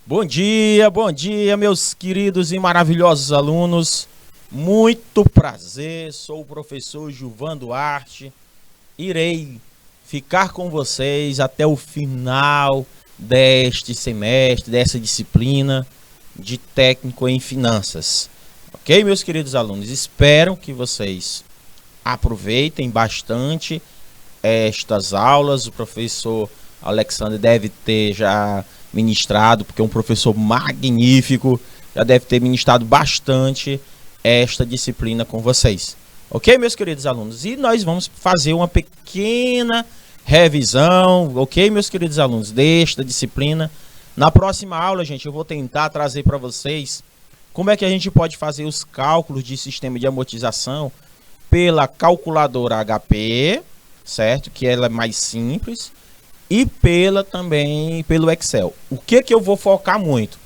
Bom dia, meus queridos e maravilhosos alunos. Muito prazer, sou o professor Gilvan Duarte. Irei ficar com vocês até o final deste semestre, dessa disciplina de técnico em finanças. Ok, meus queridos alunos? Espero que vocês aproveitem bastante estas aulas. O professor Alexandre deve ter já ministrado, porque é um professor magnífico, já deve ter ministrado bastante esta disciplina com vocês. Ok, meus queridos alunos? E nós vamos fazer uma pequena revisão, ok, meus queridos alunos, desta disciplina. Na próxima aula, gente, eu vou tentar trazer para vocês como é que a gente pode fazer os cálculos de sistema de amortização pela calculadora HP, certo? Que ela é mais simples. E também pelo Excel. O que eu vou focar muito?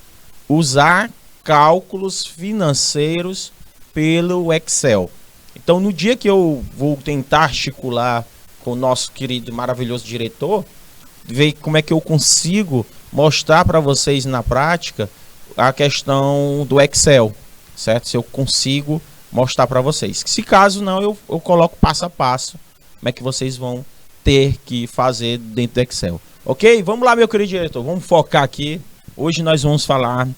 Usar cálculos financeiros pelo Excel. Então, no dia que eu vou tentar articular com o nosso querido maravilhoso diretor, ver como é que eu consigo mostrar para vocês na prática a questão do Excel, certo? Se eu consigo mostrar para vocês. Se caso não, eu coloco passo a passo como é que vocês vão ter que fazer dentro do Excel. Ok? Vamos lá, meu querido diretor. Vamos focar aqui. Hoje nós vamos falar,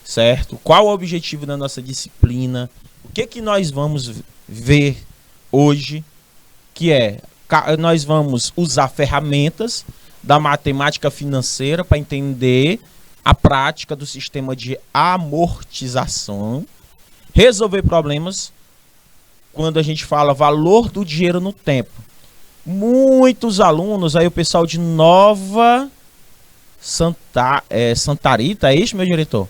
certo? Qual o objetivo da nossa disciplina? O que nós vamos ver hoje? Que é, nós vamos usar ferramentas da matemática financeira para entender a prática do sistema de amortização, resolver problemas quando a gente fala valor do dinheiro no tempo. Muitos alunos, aí o pessoal de Nova Santa Rita, é isso, meu diretor?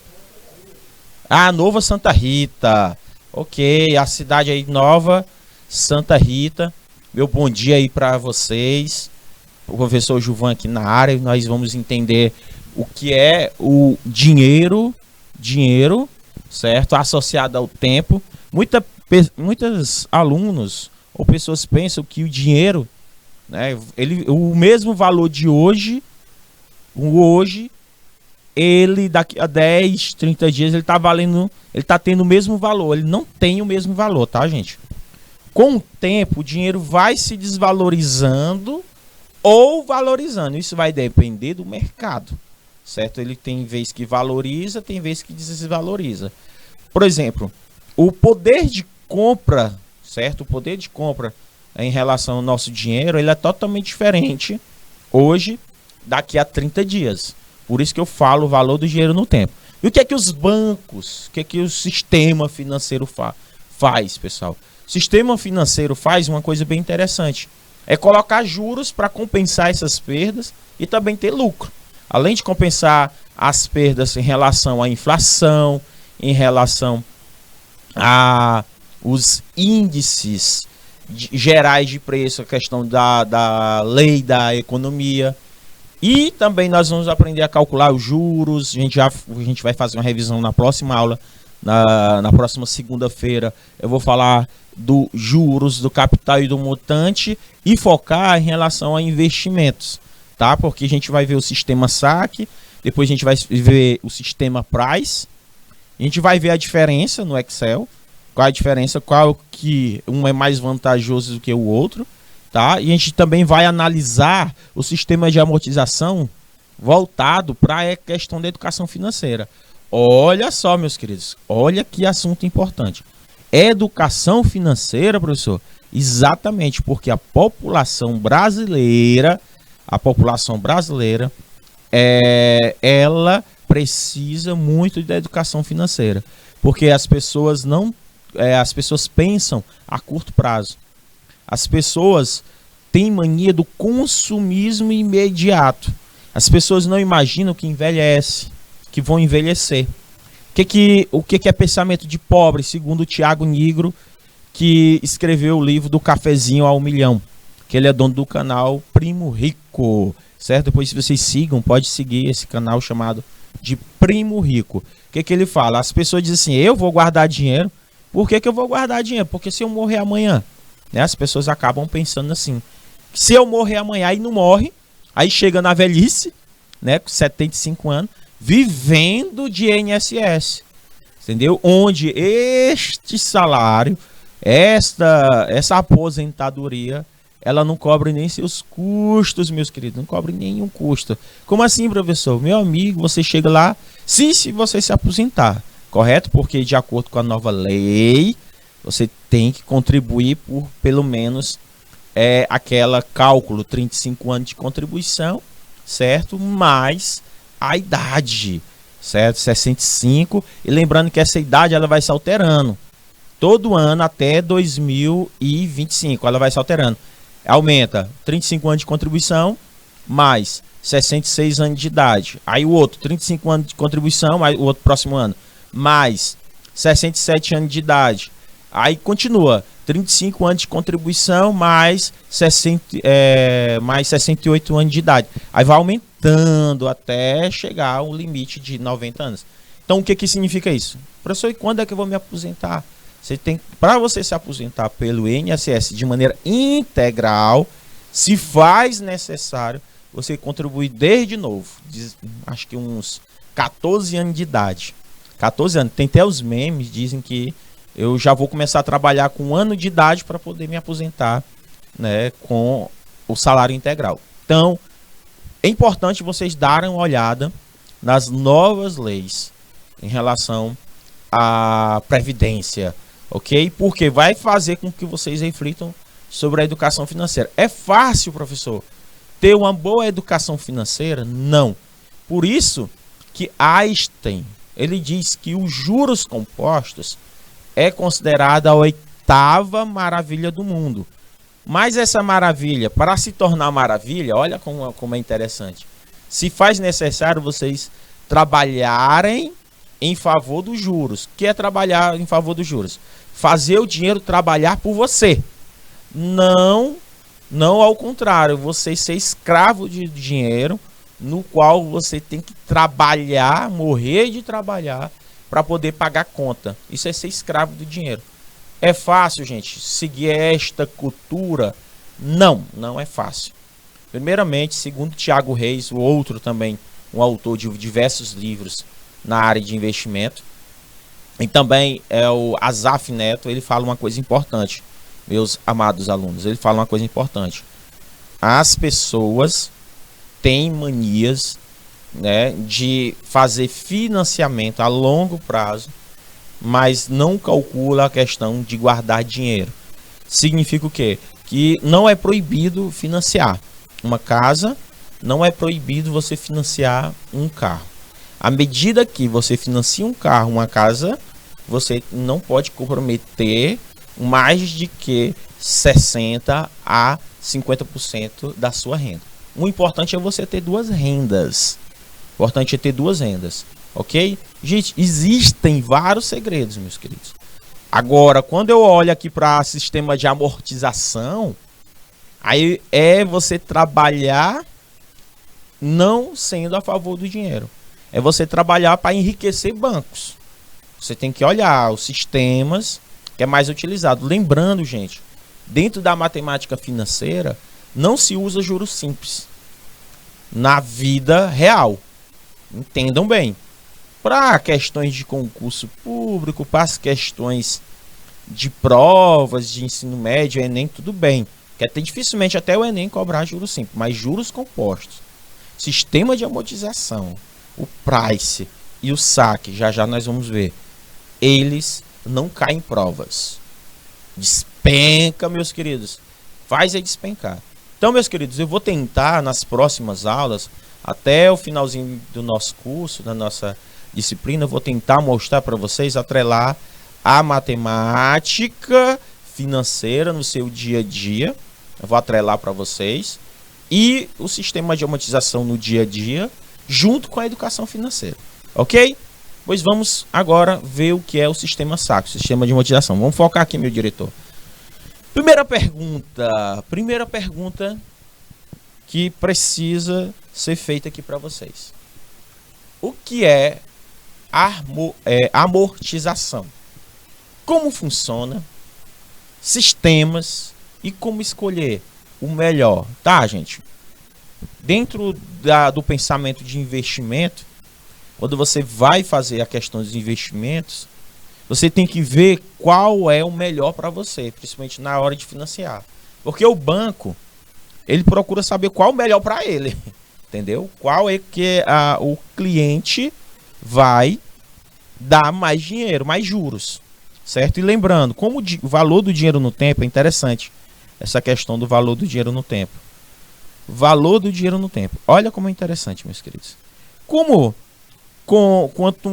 Ah, Nova Santa Rita. Ok, a cidade aí, Nova Santa Rita. Meu bom dia aí para vocês. O professor Gilvan aqui na área. Nós vamos entender o que é o dinheiro, certo? Associado ao tempo. Muitos alunos ou pessoas pensam que o dinheiro, né, o mesmo valor de hoje, ele daqui a 10, 30 dias ele tá tendo o mesmo valor. Ele não tem o mesmo valor, tá, gente? Com o tempo, o dinheiro vai se desvalorizando ou valorizando. Isso vai depender do mercado, certo? Ele tem vez que valoriza, tem vez que desvaloriza. Por exemplo, o poder de compra, certo? O poder de compra em relação ao nosso dinheiro, ele é totalmente diferente hoje, daqui a 30 dias. Por isso que eu falo o valor do dinheiro no tempo. E o que é que os bancos, o que é que o sistema financeiro faz, pessoal? O sistema financeiro faz uma coisa bem interessante. É colocar juros para compensar essas perdas e também ter lucro. Além de compensar as perdas em relação à inflação, em relação a os índices gerais de preço, a questão da lei da economia. E também nós vamos aprender a calcular os juros. A gente vai fazer uma revisão na próxima aula, na próxima segunda-feira. Eu vou falar dos juros, do capital e do montante e focar em relação a investimentos, tá? Porque a gente vai ver o sistema saque, depois a gente vai ver o sistema price. A gente vai ver a diferença no Excel, qual a diferença, qual que um é mais vantajoso do que o outro, tá? E a gente também vai analisar o sistema de amortização voltado para a questão da educação financeira. Olha só, meus queridos, olha que assunto importante. Educação financeira, professor? Exatamente, porque a população brasileira, ela precisa muito da educação financeira, porque as pessoas pensam a curto prazo. As pessoas têm mania do consumismo imediato. As pessoas não imaginam que envelhece, que vão envelhecer. O que é pensamento de pobre, segundo o Tiago Nigro, que escreveu o livro do Cafezinho ao Milhão, que ele é dono do canal Primo Rico, certo? Depois, se vocês sigam, pode seguir esse canal chamado de Primo Rico. O que ele fala? As pessoas dizem assim: eu vou guardar dinheiro. Por que eu vou guardar dinheiro? Porque se eu morrer amanhã, né? As pessoas acabam pensando assim: se eu morrer amanhã e não morre, aí chega na velhice, né, com 75 anos, vivendo de INSS, entendeu? Onde este salário, essa aposentadoria, ela não cobre nem seus custos, meus queridos, não cobre nenhum custo. Como assim, professor? Meu amigo, você chega lá, se você se aposentar, correto? Porque de acordo com a nova lei, você tem que contribuir por pelo menos aquela cálculo, 35 anos de contribuição, certo? Mais a idade, certo? 65. E lembrando que essa idade ela vai se alterando todo ano até 2025. Ela vai se alterando. Aumenta 35 anos de contribuição mais 66 anos de idade. Aí o outro, 35 anos de contribuição, mais o outro próximo ano, mais 67 anos de idade. Aí continua, 35 anos de contribuição mais 68 anos de idade. Aí vai aumentando até chegar ao limite de 90 anos. Então o que significa isso? Professor, e quando é que eu vou me aposentar? Para você se aposentar pelo INSS de maneira integral, se faz necessário, você contribuir desde novo, acho que uns 14 anos de idade. 14 anos. Tem até os memes, dizem que eu já vou começar a trabalhar com 1 ano de idade para poder me aposentar, né, com o salário integral. Então, é importante vocês darem uma olhada nas novas leis em relação à previdência, ok? Porque vai fazer com que vocês reflitam sobre a educação financeira. É fácil, professor, ter uma boa educação financeira? Não. Por isso que Einstein, ele diz que os juros compostos é considerada a 8ª maravilha do mundo. Mas essa maravilha, para se tornar maravilha, olha como é interessante. Se faz necessário vocês trabalharem em favor dos juros. O que é trabalhar em favor dos juros? Fazer o dinheiro trabalhar por você. Não ao contrário, você ser escravo de dinheiro, no qual você tem que trabalhar, morrer de trabalhar, para poder pagar conta. Isso é ser escravo do dinheiro. É fácil, gente, seguir esta cultura? Não é fácil. Primeiramente, segundo Thiago Reis, o outro também, um autor de diversos livros na área de investimento, e também é o Azaf Neto, ele fala uma coisa importante, meus amados alunos, ele fala uma coisa importante. As pessoas têm manias, né, de fazer financiamento a longo prazo, mas não calcula a questão de guardar dinheiro. Significa o quê? Que não é proibido financiar uma casa, não é proibido você financiar um carro. À medida que você financia um carro, uma casa, você não pode comprometer mais de que 60% a 50% da sua renda. O importante é você ter duas rendas. Ok? Gente, existem vários segredos, meus queridos. Agora, quando eu olho aqui para sistema de amortização, aí é você trabalhar não sendo a favor do dinheiro. É você trabalhar para enriquecer bancos. Você tem que olhar os sistemas que é mais utilizado. Lembrando, gente, dentro da matemática financeira, não se usa juros simples na vida real. Entendam bem. Para questões de concurso público, para as questões de provas de ensino médio, Enem, tudo bem. Que até dificilmente até o Enem cobrar juros simples, mas juros compostos, sistema de amortização, o price e o saque, já nós vamos ver, eles não caem em provas. Despenca, meus queridos. Faz é despencar. Então, meus queridos, eu vou tentar nas próximas aulas, até o finalzinho do nosso curso, da nossa disciplina, eu vou tentar mostrar para vocês, atrelar a matemática financeira no seu dia a dia. Eu vou atrelar para vocês. E o sistema de amortização no dia a dia, junto com a educação financeira. Ok? Pois vamos agora ver o que é o sistema SAC, o sistema de amortização. Vamos focar aqui, meu diretor. Primeira pergunta que precisa ser feita aqui para vocês. O que é amortização? Como funciona? Sistemas e como escolher o melhor, tá, gente? Dentro do pensamento de investimento, quando você vai fazer a questão dos investimentos, você tem que ver qual é o melhor para você, principalmente na hora de financiar. Porque o banco, ele procura saber qual é o melhor para ele, entendeu? Qual é que o cliente vai dar mais dinheiro, mais juros, certo? E lembrando, como o valor do dinheiro no tempo é interessante, essa questão do valor do dinheiro no tempo. Valor do dinheiro no tempo. Olha como é interessante, meus queridos. Quanto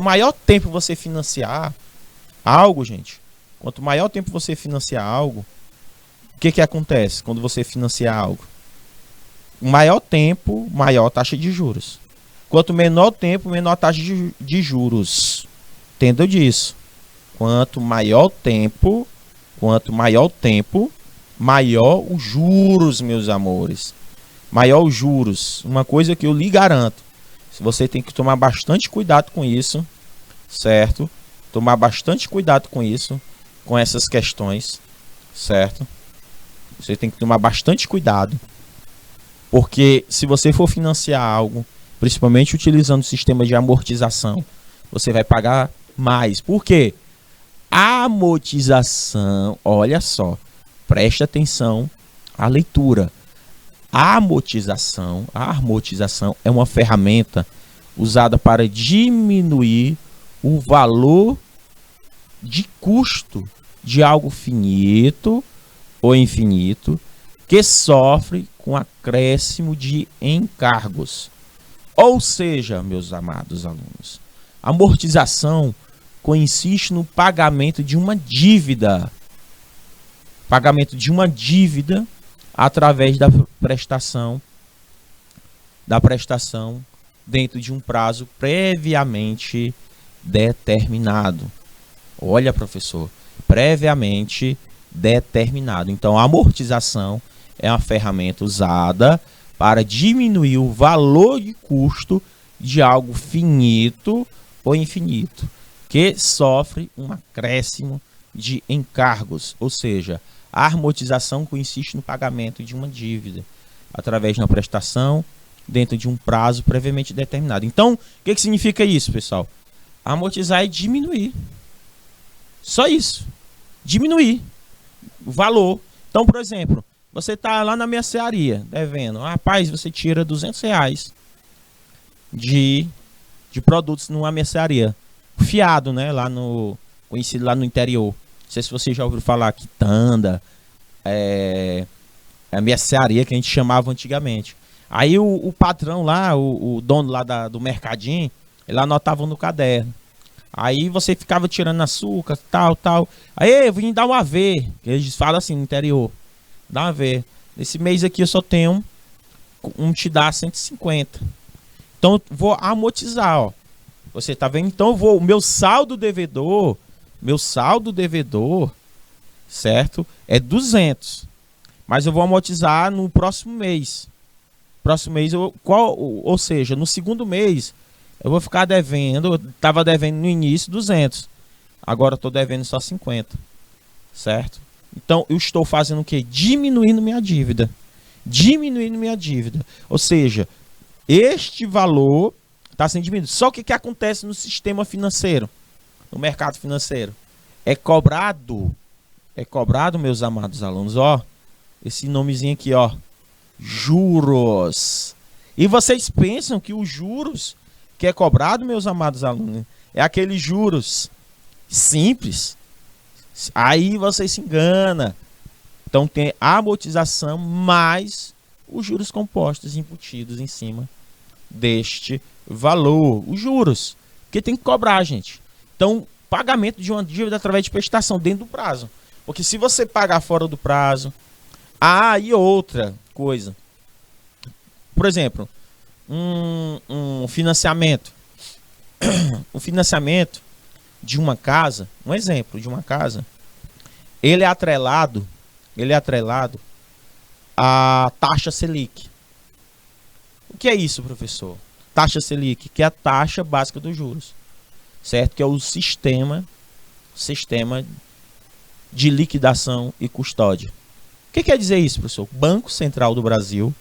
maior tempo você financiar algo, gente, quanto maior tempo você financiar algo, o que acontece quando você financia algo? Maior tempo, maior taxa de juros. Quanto menor tempo, menor taxa de juros. Entenda disso. Quanto maior tempo, maior os juros, meus amores. Maior os juros. Uma coisa que eu lhe garanto. Você tem que tomar bastante cuidado com isso, certo? Tomar bastante cuidado com isso, com essas questões, certo? Você tem que tomar bastante cuidado. Porque se você for financiar algo, principalmente utilizando o sistema de amortização, você vai pagar mais. Por quê? A amortização, olha só, preste atenção à leitura. A amortização é uma ferramenta usada para diminuir o valor de custo de algo finito ou infinito que sofre com acréscimo de encargos. Ou seja, meus amados alunos, amortização consiste no pagamento de uma dívida. Pagamento de uma dívida através da prestação dentro de um prazo previamente determinado. Olha, professor, previamente determinado. Então, a amortização é uma ferramenta usada para diminuir o valor de custo de algo finito ou infinito, que sofre um acréscimo de encargos, ou seja, a amortização consiste no pagamento de uma dívida através de uma prestação dentro de um prazo previamente determinado. Então, o que significa isso, pessoal? Amortizar é diminuir. Só isso. Diminuir o valor. Então, por exemplo, você está lá na mercearia devendo. Rapaz, você tira R$200 de produtos numa mercearia. Fiado, né? Conhecido lá no interior. Não sei se você já ouviu falar quitanda, é a mercearia que a gente chamava antigamente. Aí o patrão lá, o dono lá do mercadinho, ele anotava no caderno. Aí você ficava tirando açúcar, tal. Aí, vim dar uma V, que eles falam assim no interior. Dá uma V. Nesse mês aqui eu só tenho te dá 150. Então vou amortizar, ó. Você tá vendo? Então o meu saldo devedor, certo? É 200. Mas eu vou amortizar no próximo mês. Ou seja, no segundo mês eu vou ficar devendo, eu tava devendo no início 200. Agora eu tô devendo só 50. Certo? Então eu estou fazendo o quê? Diminuindo minha dívida. Ou seja, este valor está sendo diminuído. Só que acontece no sistema financeiro, no mercado financeiro? É cobrado, meus amados alunos, ó, esse nomezinho aqui, ó, juros. E vocês pensam que os juros que é cobrado, meus amados alunos, é aqueles juros simples? Aí você se engana. Então tem a amortização mais os juros compostos embutidos em cima deste valor, os juros, que tem que cobrar, gente. Então, pagamento de uma dívida através de prestação dentro do prazo. Porque se você pagar fora do prazo, e outra coisa, por exemplo, um financiamento, o financiamento de uma casa, um exemplo de uma casa, ele é atrelado à taxa Selic. O que é isso, professor? Taxa Selic, que é a taxa básica dos juros, certo? Que é o sistema de liquidação e custódia. O que quer dizer isso, professor? O Banco Central do Brasil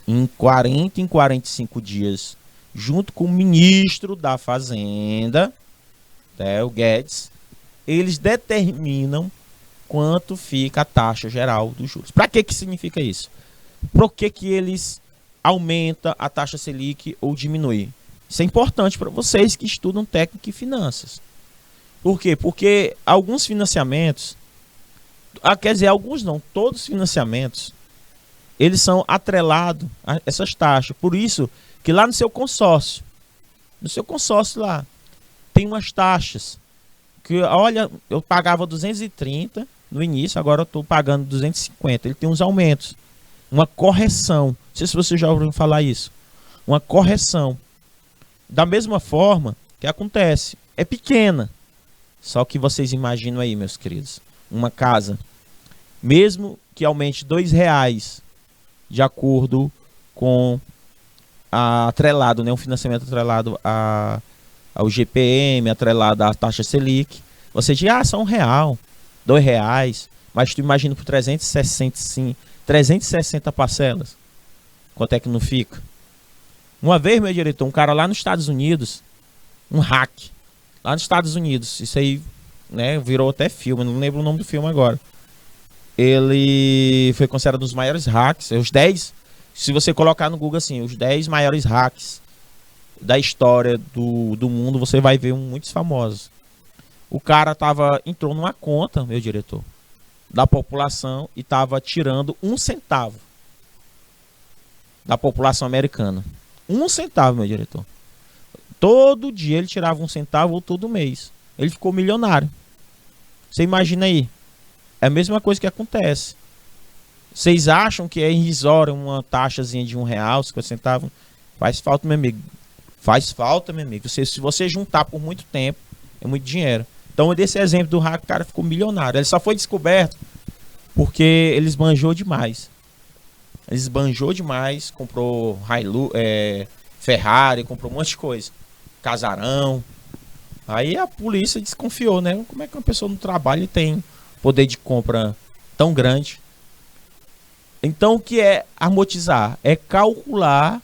em 40 em 45 dias, junto com o ministro da Fazenda, né, o Guedes, eles determinam quanto fica a taxa geral dos juros. Para que significa isso? Por que eles aumentam a taxa Selic ou diminuem? Isso é importante para vocês que estudam técnica e finanças. Por quê? Porque alguns financiamentos, quer dizer, alguns não, todos os financiamentos, eles são atrelados a essas taxas. Por isso que lá no seu consórcio lá, tem umas taxas que, olha, eu pagava 230 no início, agora eu estou pagando 250. Ele tem uns aumentos, uma correção. Não sei se você já ouviu falar isso. Uma correção. Da mesma forma que acontece, é pequena. Só que vocês imaginam aí, meus queridos, uma casa, mesmo que aumente R$2, de acordo com atrelado, né, um financiamento atrelado ao GPM, atrelado à taxa Selic, você diz, só R$1, R$2, mas tu imagina por 360 parcelas, quanto é que não fica? Uma vez, meu diretor, um cara lá nos Estados Unidos, um hack, lá nos Estados Unidos, isso aí, né, virou até filme, não lembro o nome do filme agora. Ele foi considerado um dos maiores hacks, os 10, se você colocar no Google assim, os 10 maiores hacks da história do mundo, você vai ver muitos famosos. O cara entrou numa conta, meu diretor, da população e estava tirando 1 centavo da população americana. 1 centavo, meu diretor. Todo dia ele tirava 1 centavo ou todo mês. Ele ficou milionário. Você imagina aí. É a mesma coisa que acontece. Vocês acham que é irrisório uma taxazinha de R$1, 50 centavos? Faz falta, meu amigo. Faz falta, meu amigo. Se você juntar por muito tempo, é muito dinheiro. Então, desse exemplo do hack, o cara ficou milionário. Ele só foi descoberto porque ele esbanjou demais. Ele esbanjou demais, comprou Ferrari, comprou um monte de coisa. Casarão. Aí a polícia desconfiou, né? Como é que uma pessoa no trabalho tem poder de compra tão grande? Então, o que é amortizar? É calcular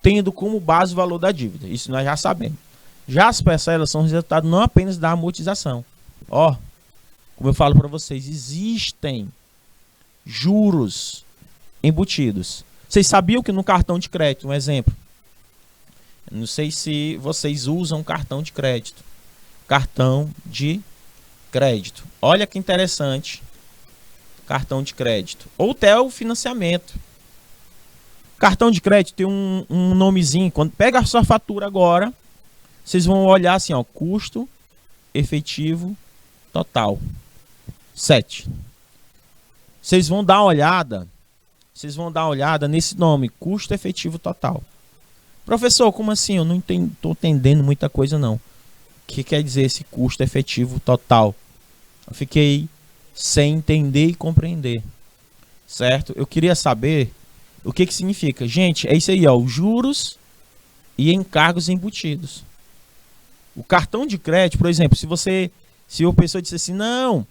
tendo como base o valor da dívida. Isso nós já sabemos. Já as parcelas são resultado não apenas da amortização. Ó, como eu falo para vocês, existem juros embutidos. Vocês sabiam que no cartão de crédito, um exemplo, não sei se vocês usam cartão de crédito. Cartão de crédito. Olha que interessante. Cartão de crédito. Ou até o financiamento. Cartão de crédito tem um nomezinho. Quando pega a sua fatura agora, vocês vão olhar assim, ó, custo efetivo total. 7. Vocês vão dar uma olhada. Vocês vão dar uma olhada nesse nome, custo efetivo total. Professor, como assim? Eu não estou entendendo muita coisa não. O que quer dizer esse custo efetivo total? Eu fiquei sem entender e compreender. Certo? Eu queria saber o que significa. Gente, é isso aí, ó, os juros e encargos embutidos. O cartão de crédito, por exemplo, se a pessoa disser assim, não,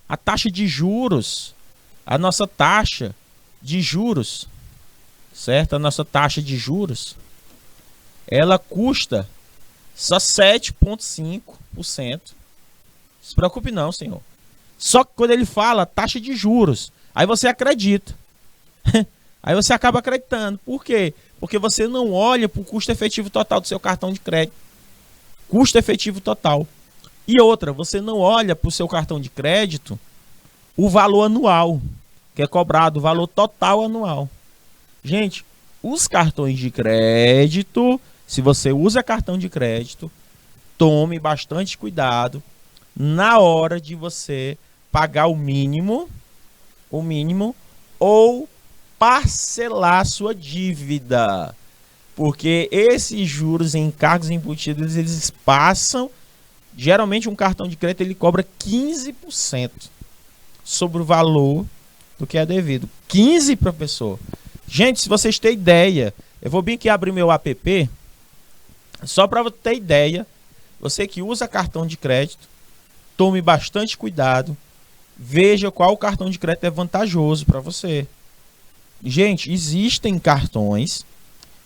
a taxa de juros, a nossa taxa de juros, certo? A nossa taxa de juros, ela custa só 7,5%. Se preocupe não, senhor. Só que quando ele fala taxa de juros, aí você acredita. Aí você acaba acreditando. Por quê? Porque você não olha para o custo efetivo total do seu cartão de crédito. Custo efetivo total. E outra, você não olha para o seu cartão de crédito o valor anual, que é cobrado, o valor total anual. Gente, os cartões de crédito, se você usa cartão de crédito, tome bastante cuidado na hora de você pagar o mínimo ou parcelar sua dívida. Porque esses juros e encargos embutidos, eles passam, geralmente um cartão de crédito ele cobra 15% sobre o valor do que é devido. 15%, professor. Gente, se vocês têm ideia, eu vou bem aqui abrir meu app, só para você ter ideia, você que usa cartão de crédito, tome bastante cuidado, veja qual cartão de crédito é vantajoso para você. Gente, existem cartões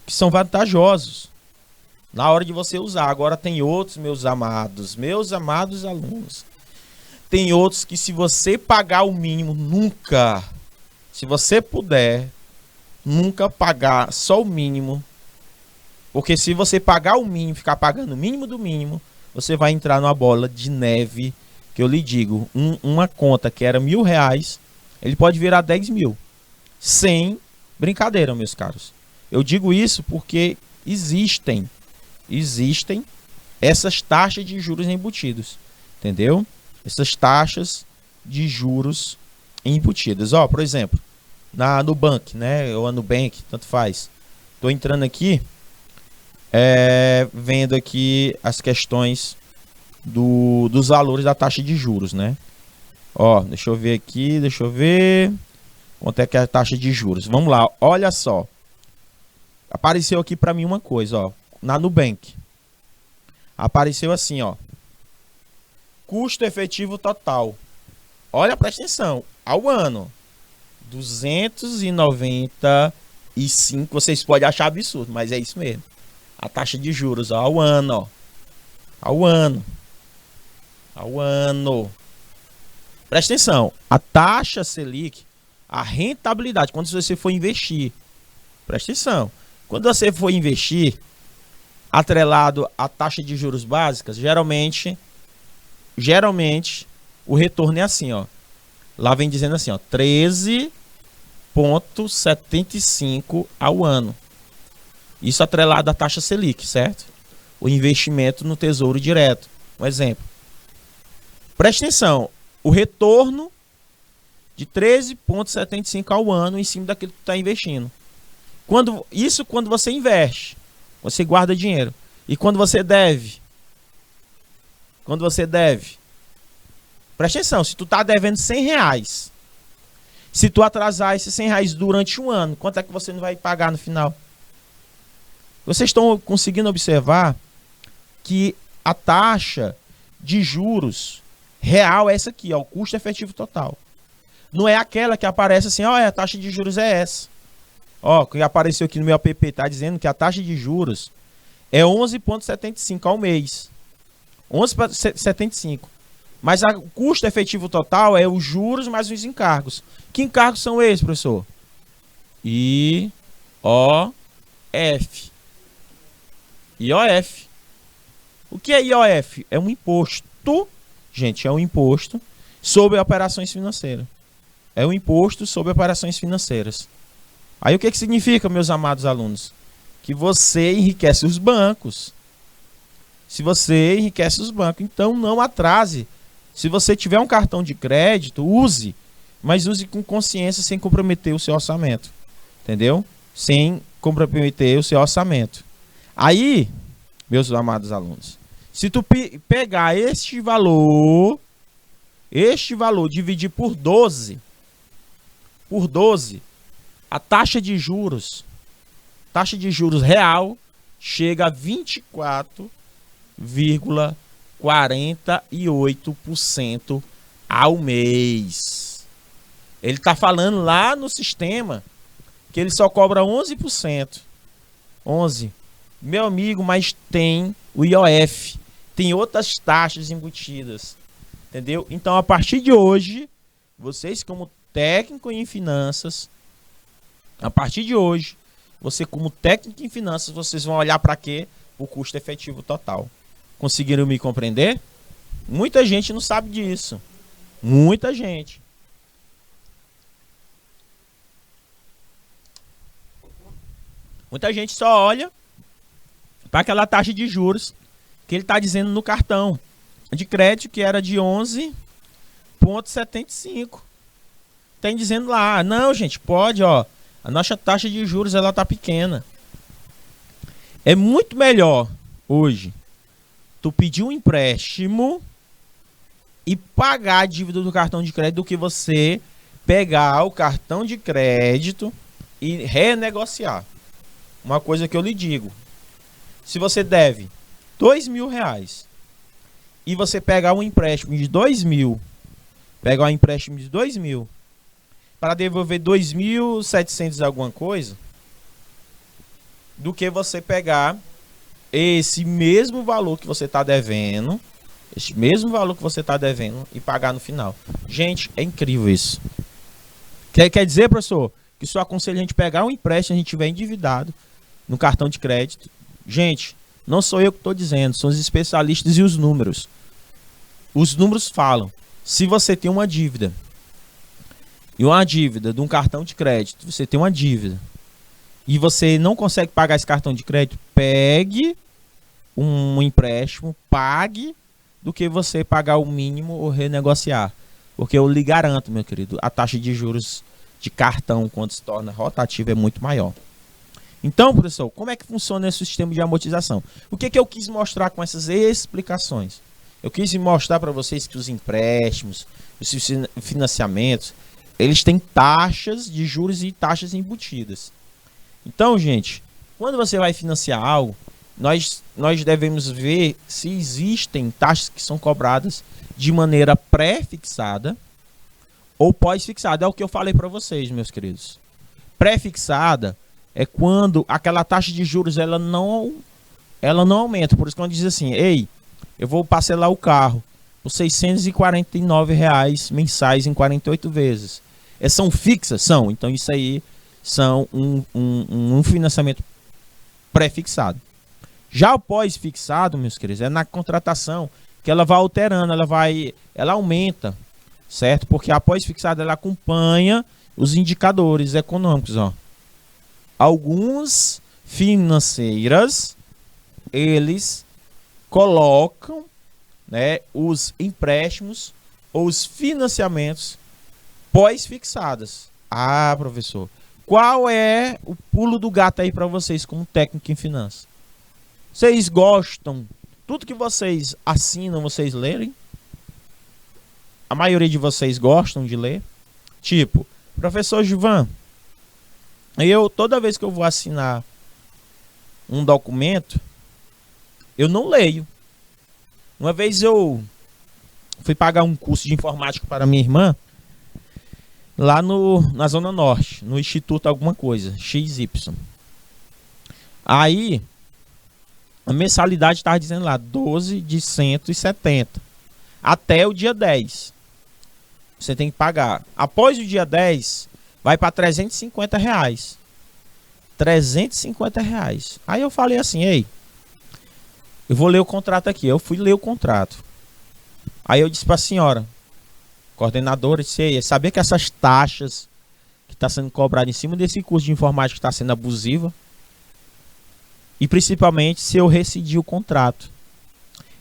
que são vantajosos na hora de você usar. Agora tem outros, meus amados alunos. Tem outros que se você pagar o mínimo, nunca, se você puder, nunca pagar só o mínimo. Porque se você pagar o mínimo, ficar pagando o mínimo do mínimo, você vai entrar numa bola de neve, que eu lhe digo, uma conta que era R$1.000, ele pode virar 10 mil. Sem brincadeira, meus caros. Eu digo isso porque existem essas taxas de juros embutidos, entendeu? Essas taxas de juros embutidas. Ó, por exemplo, na Nubank, né? Ou a Nubank, tanto faz. Tô entrando aqui, vendo aqui as questões dos valores da taxa de juros, né? Ó, deixa eu ver aqui, quanto é que é a taxa de juros. Vamos lá, olha só. Apareceu aqui para mim uma coisa, ó, na Nubank. Apareceu assim, ó. Custo efetivo total. Olha, presta atenção, ao ano 295, vocês podem achar absurdo, mas é isso mesmo. A taxa de juros, ó, ao ano, ó. Ao ano. Presta atenção, a taxa Selic, a rentabilidade, quando você for investir, presta atenção, quando você for investir, atrelado à taxa de juros básicas, geralmente o retorno é assim, ó. Lá vem dizendo assim, ó, 13,75 ao ano. Isso atrelado à taxa Selic, certo? O investimento no Tesouro Direto. Um exemplo. Preste atenção, o retorno de 13,75 ao ano em cima daquilo que tu está investindo. Quando você investe, você guarda dinheiro. E quando você deve, preste atenção, se tu tá devendo R$100, se tu atrasar esses R$100 durante um ano, quanto é que você não vai pagar no final? Vocês estão conseguindo observar que a taxa de juros real é essa aqui, ó, o custo efetivo total. Não é aquela que aparece assim, ó, a taxa de juros é essa. Ó, que apareceu aqui no meu app, tá dizendo que a taxa de juros é 11,75 ao mês. 11,75. Mas o custo efetivo total é os juros mais os encargos. Que encargos são esses, professor? IOF. IOF. O que é IOF? É um imposto, gente, é um imposto sobre operações financeiras. É um imposto sobre operações financeiras. Aí o que significa, meus amados alunos? Que você enriquece os bancos. Se você enriquece os bancos, então não atrase. Se você tiver um cartão de crédito, use. Mas use com consciência, sem comprometer o seu orçamento. Entendeu? Sem comprometer o seu orçamento. Aí, meus amados alunos, se tu pegar este valor, dividir por 12, a taxa de juros real chega a 24,48% ao mês. Ele está falando lá no sistema que ele só cobra 11%. 11%. Meu amigo, mas tem o IOF. Tem outras taxas embutidas. Entendeu? Então, a partir de hoje, vocês como técnico em finanças, a partir de hoje, você como técnico em finanças, vocês vão olhar para quê? O custo efetivo total. Conseguiram me compreender? Muita gente não sabe disso. Muita gente. Muita gente só olha para aquela taxa de juros que ele está dizendo no cartão de crédito, que era de 11,75. Tem dizendo lá, não, gente, pode, ó, a nossa taxa de juros ela tá pequena. É muito melhor hoje tu pedir um empréstimo e pagar a dívida do cartão de crédito do que você pegar o cartão de crédito e renegociar. Uma coisa que eu lhe digo, se você deve R$2.000 e você pegar um empréstimo de 2.000, pegar um empréstimo de 2.000, para devolver 2.700 alguma coisa, do que você pegar esse mesmo valor que você está devendo, esse mesmo valor que você está devendo e pagar no final. Gente, é incrível isso. Quer dizer, professor, que só aconselho a gente pegar um empréstimo, a gente tiver endividado no cartão de crédito. Gente, não sou eu que estou dizendo, são os especialistas e os números. Os números falam. Se você tem uma dívida, e uma dívida de um cartão de crédito, você tem uma dívida, e você não consegue pagar esse cartão de crédito, pegue um empréstimo, pague, do que você pagar o mínimo ou renegociar. Porque eu lhe garanto, meu querido, a taxa de juros de cartão, quando se torna rotativo, é muito maior. Então, professor, como é que funciona esse sistema de amortização? O que eu quis mostrar com essas explicações? Eu quis mostrar para vocês que os empréstimos, os financiamentos, eles têm taxas de juros e taxas embutidas. Então, gente, quando você vai financiar algo, nós devemos ver se existem taxas que são cobradas de maneira pré-fixada ou pós-fixada. É o que eu falei para vocês, meus queridos. Pré-fixada é quando aquela taxa de juros ela não aumenta. Por isso que quando diz assim, ei, eu vou parcelar o carro por R$ 649 mensais em 48 vezes. São fixas? São. Então isso aí são um financiamento pré-fixado. Já o pós-fixado, meus queridos, é na contratação que ela vai alterando, ela aumenta, certo? Porque a pós-fixada ela acompanha os indicadores econômicos, ó. Alguns financeiras, eles colocam, né, os empréstimos ou os financiamentos pós-fixadas. Ah, professor, qual é o pulo do gato aí para vocês como técnico em finanças? Vocês gostam? Tudo que vocês assinam, vocês lerem? A maioria de vocês gostam de ler? Tipo, professor Gilvan, toda vez que eu vou assinar um documento, eu não leio. Uma vez eu fui pagar um curso de informática para minha irmã, lá na Zona Norte, no Instituto alguma coisa, XY. Aí, a mensalidade estava dizendo lá, 12 de 170. Até o dia 10. Você tem que pagar. Após o dia 10, vai para R$350. R$350. Aí eu falei assim, ei, eu vou ler o contrato aqui. Eu fui ler o contrato. Aí eu disse para a senhora, coordenadora, disse, ei, sabia que essas taxas que está sendo cobradas em cima desse curso de informática está sendo abusiva? E principalmente se eu rescindir o contrato.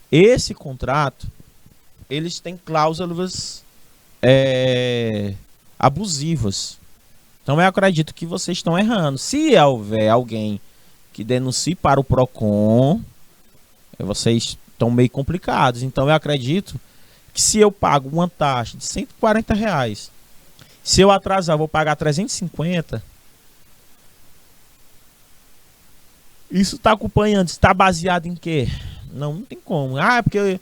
Esse contrato, eles têm cláusulas abusivas. Então eu acredito que vocês estão errando. Se houver alguém que denuncie para o PROCON, vocês estão meio complicados. Então eu acredito que se eu pago uma taxa de R$140, se eu atrasar, eu vou pagar 350. Isso está acompanhando, está baseado em quê? Não tem como. Ah, é porque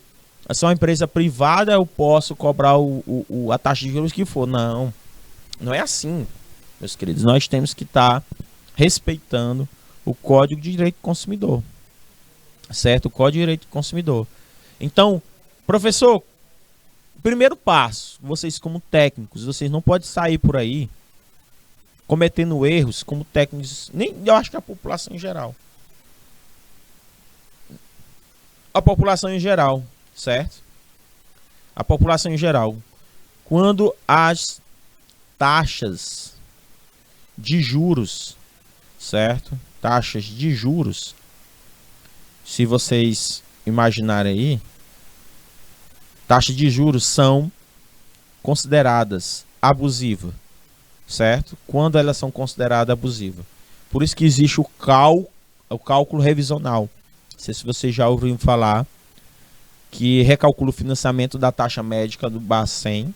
eu sou uma empresa privada, eu posso cobrar a taxa de juros que for. Não, não é assim, meus queridos. Nós temos que estar respeitando o Código de Direito do Consumidor. Certo? O Código de Direito do Consumidor. Então, professor, primeiro passo, vocês como técnicos, vocês não podem sair por aí cometendo erros como técnicos, nem eu acho que a população em geral. A população em geral, certo? A população em geral. Quando as taxas de juros, certo? Taxas de juros, se vocês imaginarem aí, taxas de juros são consideradas abusivas, certo? Quando elas são consideradas abusivas. Por isso que existe o cálculo revisional. Não sei se você já ouviu falar, que recalcula o financiamento da taxa médica do Bacen.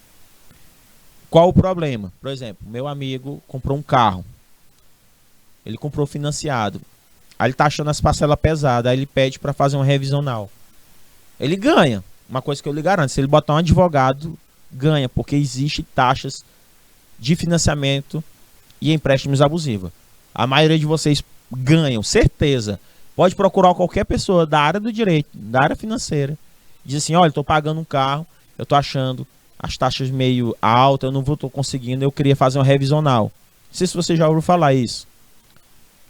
Qual o problema? Por exemplo, meu amigo comprou um carro. Ele comprou financiado. Aí ele está achando as parcelas pesadas. Aí ele pede para fazer um revisional. Ele ganha. Uma coisa que eu lhe garanto, se ele botar um advogado, ganha. Porque existe taxas de financiamento e empréstimos abusivos. A maioria de vocês ganham, certeza. Pode procurar qualquer pessoa da área do direito, da área financeira. Diz assim, olha, estou pagando um carro, eu estou achando as taxas meio altas, eu não estou conseguindo, eu queria fazer uma revisional. Não sei se você já ouviu falar isso.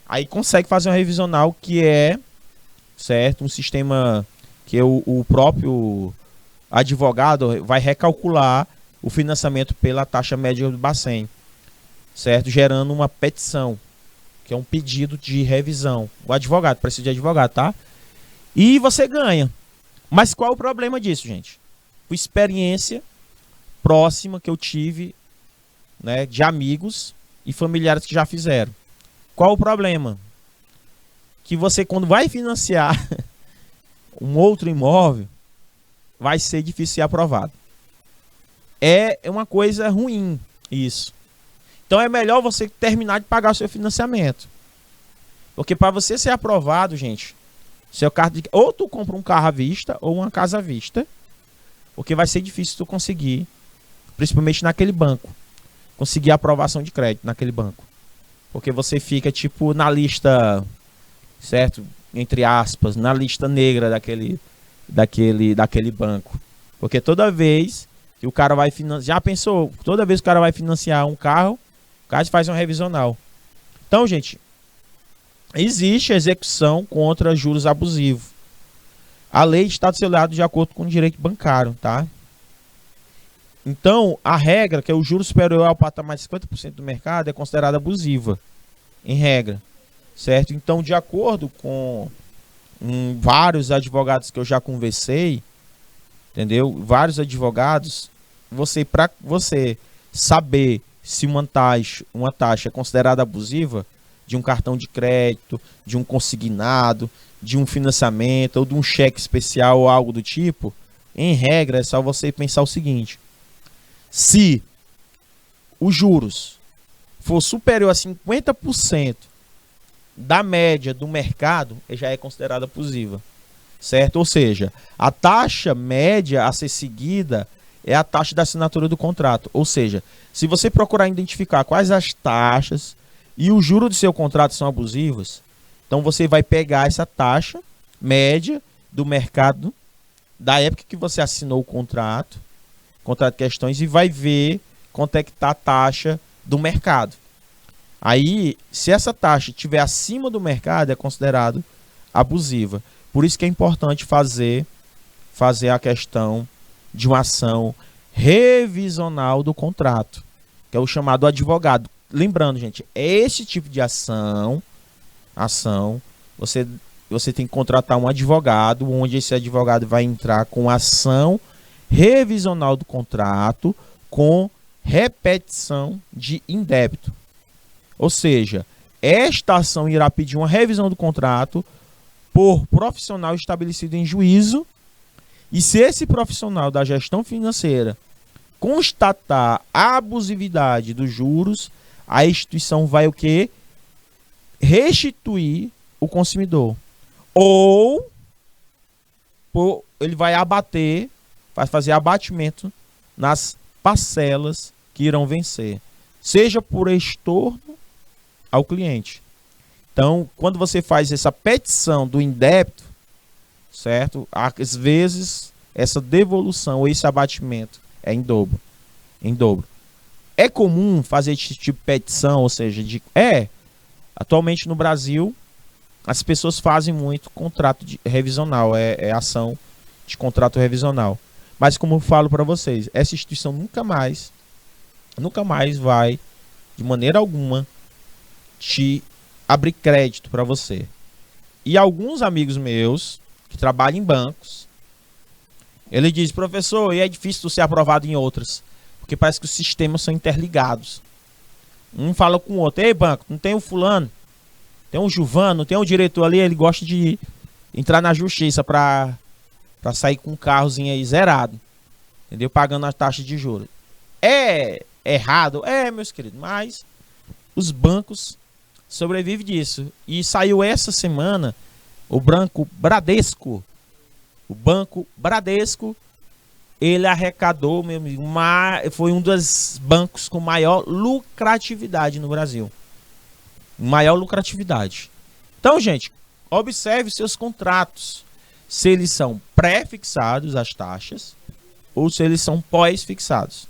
Aí consegue fazer uma revisional que é, certo, um sistema que o próprio advogado vai recalcular o financiamento pela taxa média do Bacen, certo? Gerando uma petição, que é um pedido de revisão. O advogado, precisa de advogado, tá? E você ganha. Mas qual é o problema disso, gente? Por experiência próxima que eu tive, né, de amigos e familiares que já fizeram. Qual o problema? Que você, quando vai financiar um outro imóvel, vai ser difícil ser aprovado. É uma coisa ruim isso. Então é melhor você terminar de pagar o seu financiamento. Porque para você ser aprovado, gente, seu carro ou tu compra um carro à vista ou uma casa à vista, porque vai ser difícil tu conseguir, principalmente naquele banco, conseguir a aprovação de crédito naquele banco. Porque você fica tipo na lista, certo? Entre aspas, na lista negra daquele banco. Porque toda vez que o cara vai financiar, já pensou? Toda vez que o cara vai financiar um carro, o cara faz uma revisional. Então, gente, existe execução contra juros abusivos. A lei está do seu lado de acordo com o direito bancário, tá? Então, a regra, que é o juro superior ao patamar de 50% do mercado, é considerada abusiva, em regra, certo? Então, de acordo com vários advogados que eu já conversei, entendeu? Vários advogados, para você saber se uma taxa é considerada abusiva, de um cartão de crédito, de um consignado, de um financiamento ou de um cheque especial ou algo do tipo, em regra é só você pensar o seguinte: se os juros for superior a 50% da média do mercado, já é considerada abusiva, certo? Ou seja, a taxa média a ser seguida é a taxa da assinatura do contrato. Ou seja, se você procurar identificar quais as taxas e o juro do seu contrato são abusivos, então você vai pegar essa taxa média do mercado da época que você assinou o contrato de questões, e vai ver quanto é que está a taxa do mercado. Aí, se essa taxa estiver acima do mercado, é considerado abusiva. Por isso que é importante fazer a questão de uma ação revisional do contrato, que é o chamado advogado. Lembrando, gente, esse tipo de ação, você tem que contratar um advogado, onde esse advogado vai entrar com ação revisional do contrato com repetição de indébito. Ou seja, esta ação irá pedir uma revisão do contrato por profissional estabelecido em juízo, e se esse profissional da gestão financeira constatar a abusividade dos juros, a instituição vai o quê? Restituir o consumidor. Ou ele vai abater, vai fazer abatimento nas parcelas que irão vencer, seja por estorno ao cliente. Então, quando você faz essa petição do indébito, certo? Às vezes, essa devolução ou esse abatimento é em dobro. É comum fazer esse tipo de petição, ou seja, atualmente no Brasil, as pessoas fazem muito contrato revisional, ação de contrato revisional. Mas como eu falo para vocês, essa instituição nunca mais vai, de maneira alguma, te abrir crédito para você. E alguns amigos meus que trabalham em bancos, ele diz: professor, e é difícil ser aprovado em outras, porque parece que os sistemas são interligados. Um fala com o outro: ei, banco, não tem o fulano, tem um Juvano, tem um diretor ali, ele gosta de entrar na justiça para sair com um carrozinho aí zerado, entendeu? Pagando a taxa de juros. É errado? meus queridos, mas os bancos sobrevivem disso. E saiu essa semana o Banco Bradesco ele arrecadou, meu amigo, foi um dos bancos com maior lucratividade no Brasil. Maior lucratividade. Então, gente, observe seus contratos. Se eles são pré-fixados, as taxas, ou se eles são pós-fixados.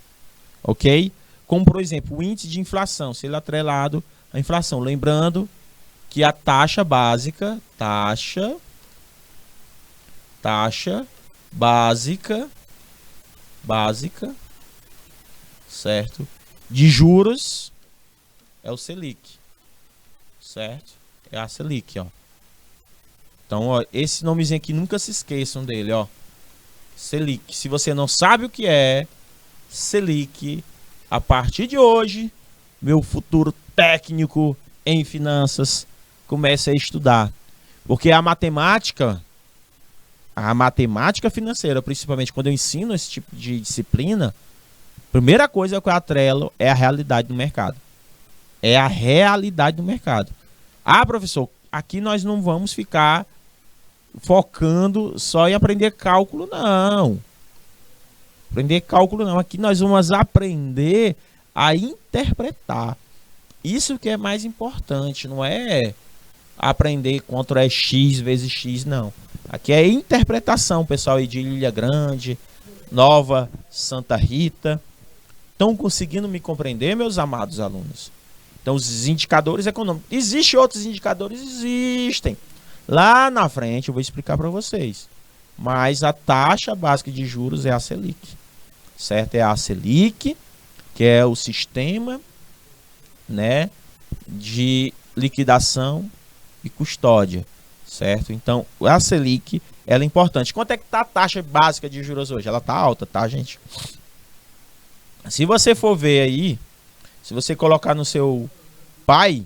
Ok? Como, por exemplo, o índice de inflação, se ele é atrelado à inflação. Lembrando que a taxa básica, taxa básica, certo? De juros é o Selic, certo? É a Selic, ó. Então, ó, esse nomezinho aqui, nunca se esqueçam dele, ó. Selic. Se você não sabe o que é Selic, a partir de hoje, meu futuro técnico em finanças comece a estudar. Porque a matemática financeira, principalmente quando eu ensino esse tipo de disciplina, a primeira coisa que eu atrelo é a realidade do mercado. É a realidade do mercado. Ah, professor, aqui nós não vamos ficar focando só em aprender cálculo, não. Aprender cálculo, não. Aqui nós vamos aprender a interpretar. Isso que é mais importante, não é aprender quanto é x vezes x, não. Aqui é interpretação, pessoal aí de Ilha Grande, Nova Santa Rita. Estão conseguindo me compreender, meus amados alunos? Então, os indicadores econômicos. Existem outros indicadores? Existem. Lá na frente eu vou explicar para vocês. Mas a taxa básica de juros é a Selic. Certo? É a Selic, que é o sistema, né, de liquidação e custódia. Certo? Então, a Selic, ela é importante. Quanto é que está a taxa básica de juros hoje? Ela está alta, tá, gente? Se você for ver aí, se você colocar no seu pai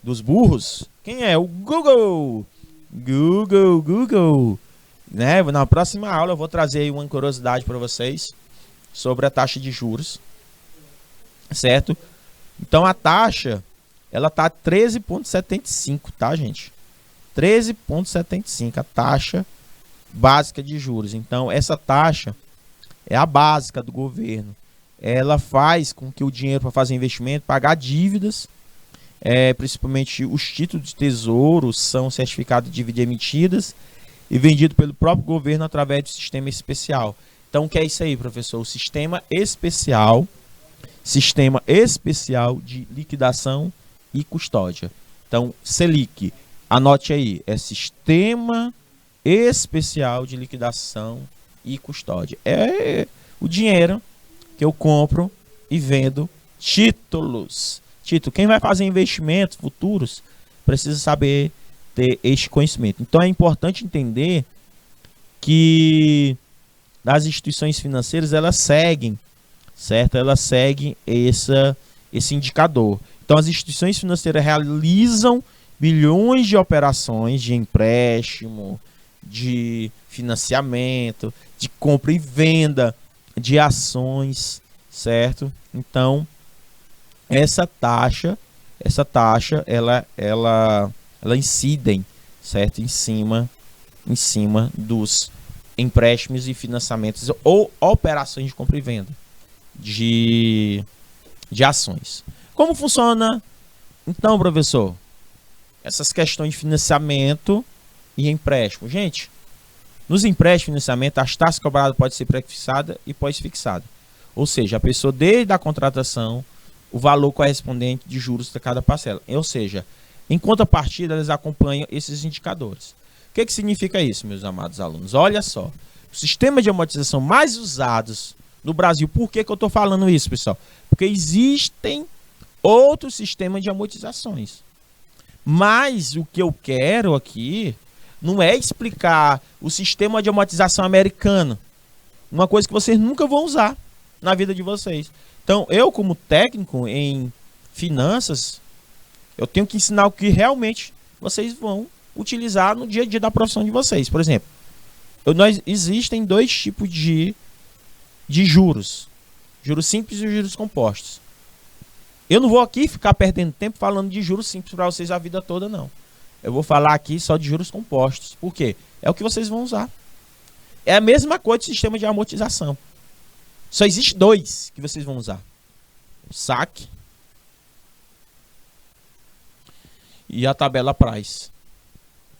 dos burros, quem é? O Google. Google. Né? Na próxima aula eu vou trazer aí uma curiosidade para vocês sobre a taxa de juros. Certo? Então a taxa, ela tá 13,75, tá, gente? 13,75, a taxa básica de juros. Então essa taxa é a básica do governo. Ela faz com que o dinheiro para fazer investimento, pagar dívidas, principalmente os títulos de tesouro, são certificados de dívida emitidas e vendidos pelo próprio governo através do sistema especial. Então, o que é isso aí, professor? O sistema especial de liquidação e custódia. Então, Selic, anote aí, é sistema especial de liquidação e custódia. É o dinheiro que eu compro e vendo títulos. Quem vai fazer investimentos futuros precisa saber ter este conhecimento. Então é importante entender que as instituições financeiras, elas seguem, certo? Elas seguem esse indicador. Então as instituições financeiras realizam bilhões de operações de empréstimo, de financiamento, de compra e venda de ações, certo? Então, essa taxa, ela incidem, certo? Em cima dos empréstimos e financiamentos ou operações de compra e venda de ações. Como funciona, então, professor, essas questões de financiamento e empréstimo? Gente, nos empréstimos e financiamento, as taxas cobradas podem ser pré-fixadas e pós-fixadas. Ou seja, a pessoa, desde a contratação, o valor correspondente de juros de cada parcela. Ou seja, em contrapartida, eles acompanham esses indicadores. O que significa isso, meus amados alunos? Olha só, o sistema de amortização mais usados no Brasil. Por que eu estou falando isso, pessoal? Porque existem outros sistemas de amortizações. Mas o que eu quero aqui não é explicar o sistema de amortização americano. Uma coisa que vocês nunca vão usar na vida de vocês. Então, eu como técnico em finanças, eu tenho que ensinar o que realmente vocês vão utilizar no dia a dia da profissão de vocês. Por exemplo, existem dois tipos de juros. Juros simples e juros compostos. Eu não vou aqui ficar perdendo tempo falando de juros simples para vocês a vida toda, não. Eu vou falar aqui só de juros compostos. Por quê? É o que vocês vão usar. É a mesma coisa do sistema de amortização. Só existe dois que vocês vão usar. O saque e a tabela price.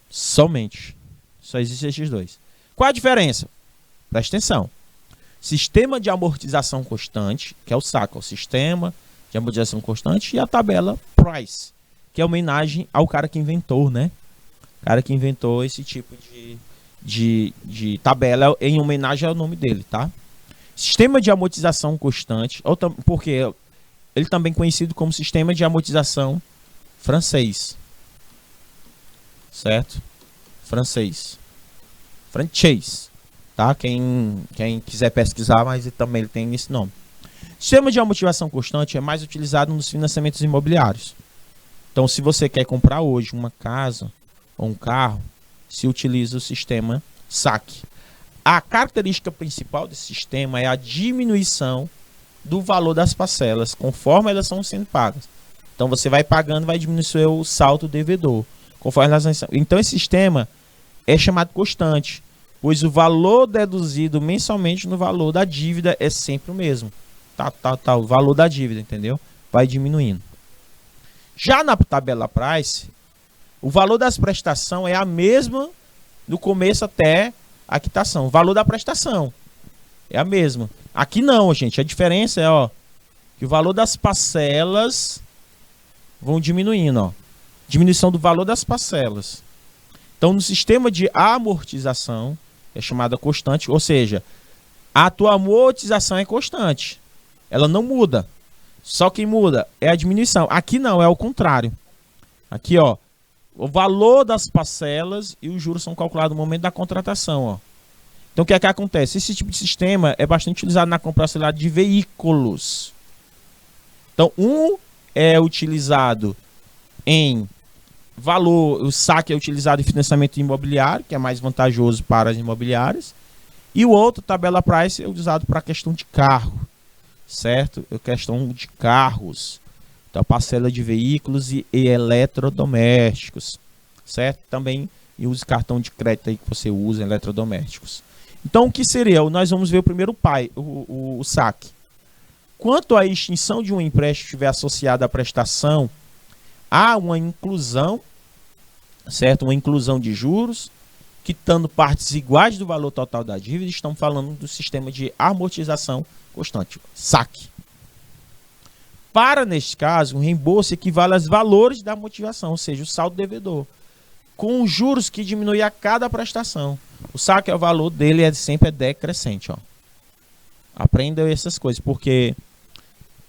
Somente. Só existem esses dois. Qual a diferença? Presta atenção. Sistema de amortização constante, que é o saque, é o sistema de amortização constante, e a tabela price, que é homenagem ao cara que inventou, né? O cara que inventou esse tipo de tabela em homenagem ao nome dele, tá? Sistema de amortização constante, porque ele também é conhecido como sistema de amortização francês. Certo? Francês. Tá? Quem quiser pesquisar, mas também ele tem esse nome. Sistema de amortização constante é mais utilizado nos financiamentos imobiliários. Então, se você quer comprar hoje uma casa ou um carro, se utiliza o sistema saque. A característica principal desse sistema é a diminuição do valor das parcelas, conforme elas estão sendo pagas. Então, você vai pagando, vai diminuir o seu saldo devedor. Conforme elas... Então, esse sistema é chamado constante, pois o valor deduzido mensalmente no valor da dívida é sempre o mesmo. O valor da dívida, entendeu? Vai diminuindo. Já na tabela price, o valor das prestações é a mesma do começo até a quitação. O valor da prestação é a mesma. Aqui não, gente. A diferença é, ó, que o valor das parcelas vão diminuindo, ó. Diminuição do valor das parcelas. Então, no sistema de amortização, é chamada constante, ou seja, a tua amortização é constante. Ela não muda. Só que muda é a diminuição. Aqui não, é o contrário. Aqui, ó, o valor das parcelas e os juros são calculados no momento da contratação, ó. Então, o que é que acontece? Esse tipo de sistema é bastante utilizado na compra parcelada de veículos. Então, um é utilizado em valor, o saque é utilizado em financiamento imobiliário, que é mais vantajoso para as imobiliárias. E o outro, tabela price, é usado para a questão de carro, certo? É questão de carros. Então, parcela de veículos e eletrodomésticos, certo? Também use cartão de crédito aí que você usa em eletrodomésticos. Então, o que seria? Nós vamos ver o primeiro o saque. Quanto à extinção de um empréstimo estiver associada à prestação, há uma inclusão, certo? Uma inclusão de juros, quitando partes iguais do valor total da dívida. Estamos falando do sistema de amortização constante, saque. Para, neste caso, um reembolso equivale aos valores da amortização, ou seja, o saldo devedor, com os juros que diminuem a cada prestação. O saque, o valor dele sempre é decrescente, ó. Aprenda essas coisas, porque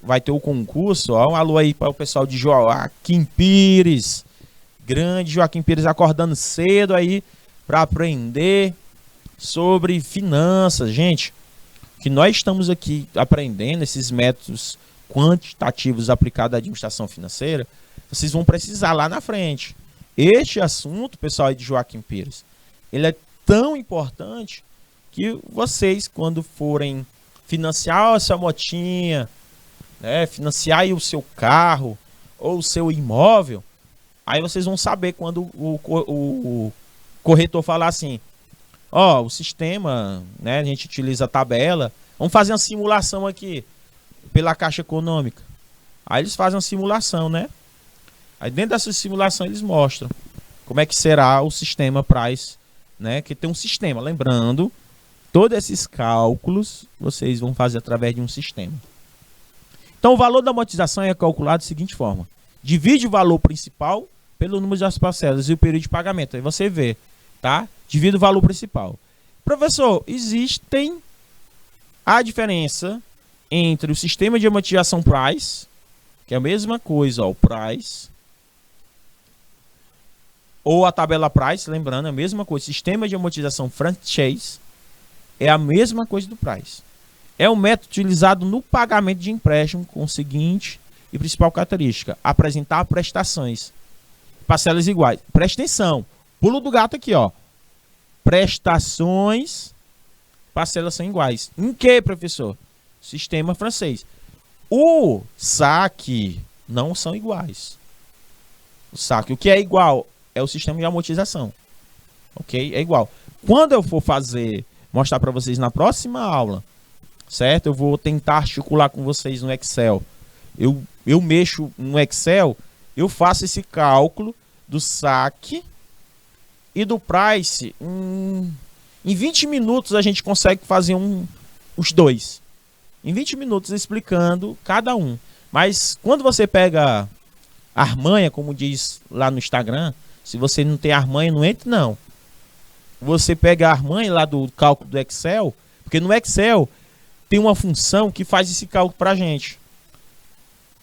vai ter o concurso, ó, um alô aí para o pessoal de Joaquim Pires, grande Joaquim Pires, acordando cedo aí para aprender sobre finanças. Gente, que nós estamos aqui aprendendo esses métodos quantitativos aplicados à administração financeira, vocês vão precisar lá na frente. Este assunto, pessoal aí de Joaquim Pires, ele é tão importante que vocês, quando forem financiar a sua motinha, né, financiar aí o seu carro ou o seu imóvel, aí vocês vão saber quando o corretor falar assim, ó, o sistema, né, a gente utiliza a tabela, vamos fazer uma simulação aqui pela Caixa Econômica. Aí eles fazem uma simulação, né? Aí dentro dessa simulação eles mostram como é que será o sistema price, né? Que tem um sistema, lembrando, todos esses cálculos vocês vão fazer através de um sistema. Então o valor da amortização é calculado da seguinte forma: divide o valor principal pelo número das parcelas e o período de pagamento. Aí você vê, tá? Divide o valor principal. Professor, existem a diferença entre o sistema de amortização price, que é a mesma coisa, ó, o price, ou a tabela price, lembrando, é a mesma coisa. Sistema de amortização franchise é a mesma coisa do price. É um método utilizado no pagamento de empréstimo com o seguinte e principal característica: apresentar prestações, parcelas iguais. Presta atenção, pulo do gato aqui, ó. Prestações, parcelas são iguais. Em que, professor? Sistema francês. O saque não são iguais. O saque, o que é igual é o sistema de amortização. Ok? É igual. Quando eu for mostrar para vocês na próxima aula, certo? Eu vou tentar articular com vocês no Excel. Eu mexo no Excel, eu faço esse cálculo do saque e do price. Em 20 minutos a gente consegue fazer os dois. Em 20 minutos explicando cada um. Mas quando você pega a armanha, como diz lá no Instagram, se você não tem armanha, não entra não. Você pega a armanha lá do cálculo do Excel, porque no Excel tem uma função que faz esse cálculo pra gente.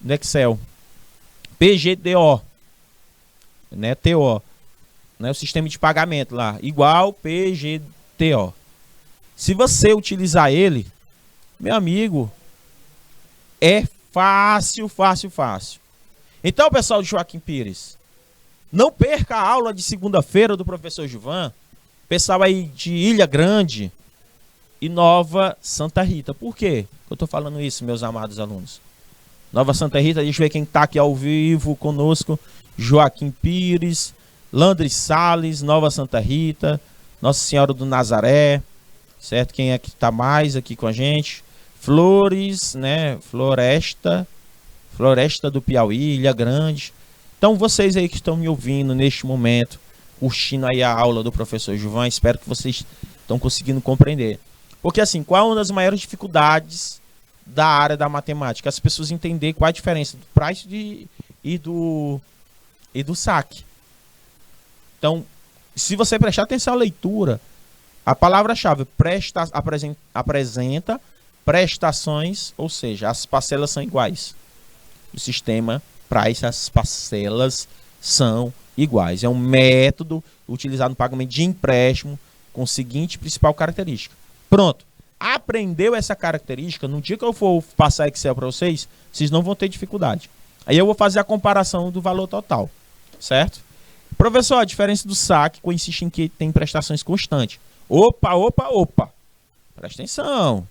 No Excel. PGDO. Né? TO. Né? O sistema de pagamento lá. Igual PGTO. Se você utilizar ele, meu amigo, é fácil. Então, pessoal de Joaquim Pires, não perca a aula de segunda-feira do professor Gilvan. Pessoal aí de Ilha Grande e Nova Santa Rita. Por quê que eu estou falando isso, meus amados alunos? Nova Santa Rita, deixa eu ver quem está aqui ao vivo conosco. Joaquim Pires, Landry Salles, Nova Santa Rita, Nossa Senhora do Nazaré, certo? Quem é que está mais aqui com a gente? Flores, né? Floresta do Piauí, Ilha Grande. Então, vocês aí que estão me ouvindo neste momento, curtindo aí a aula do professor Gilvan, espero que vocês estão conseguindo compreender. Porque assim, qual é uma das maiores dificuldades da área da matemática? As pessoas entenderem qual é a diferença do price e do saque. Então, se você prestar atenção à leitura, a palavra-chave apresenta prestações, ou seja, as parcelas são iguais. O sistema price, as parcelas são iguais. É um método utilizado no pagamento de empréstimo com a seguinte principal característica. Pronto. Aprendeu essa característica, no dia que eu for passar Excel para vocês, vocês não vão ter dificuldade. Aí eu vou fazer a comparação do valor total, certo? Professor, a diferença do saque consiste em que tem prestações constantes. Opa. Presta atenção.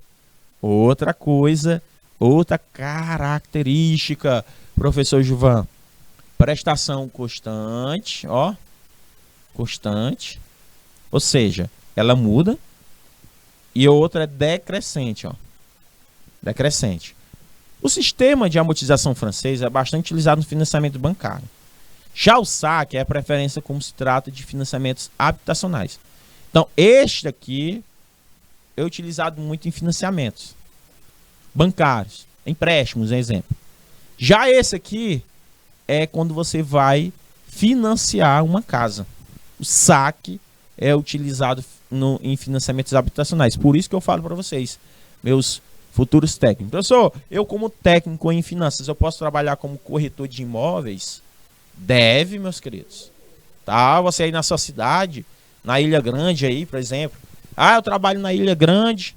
Outra coisa, outra característica, professor Gilvan. Prestação constante, ó. Constante. Ou seja, ela muda. E outra é decrescente, ó. Decrescente. O sistema de amortização francês é bastante utilizado no financiamento bancário. Já o saque é a preferência como se trata de financiamentos habitacionais. Então, este aqui é utilizado muito em financiamentos bancários, empréstimos, exemplo. Já esse aqui é quando você vai financiar uma casa. O saque é utilizado em financiamentos habitacionais. Por isso que eu falo para vocês, meus futuros técnicos. Professor, eu como técnico em finanças, eu posso trabalhar como corretor de imóveis? Deve, meus queridos. Tá? Você aí na sua cidade, na Ilha Grande aí, por exemplo. Ah, eu trabalho na Ilha Grande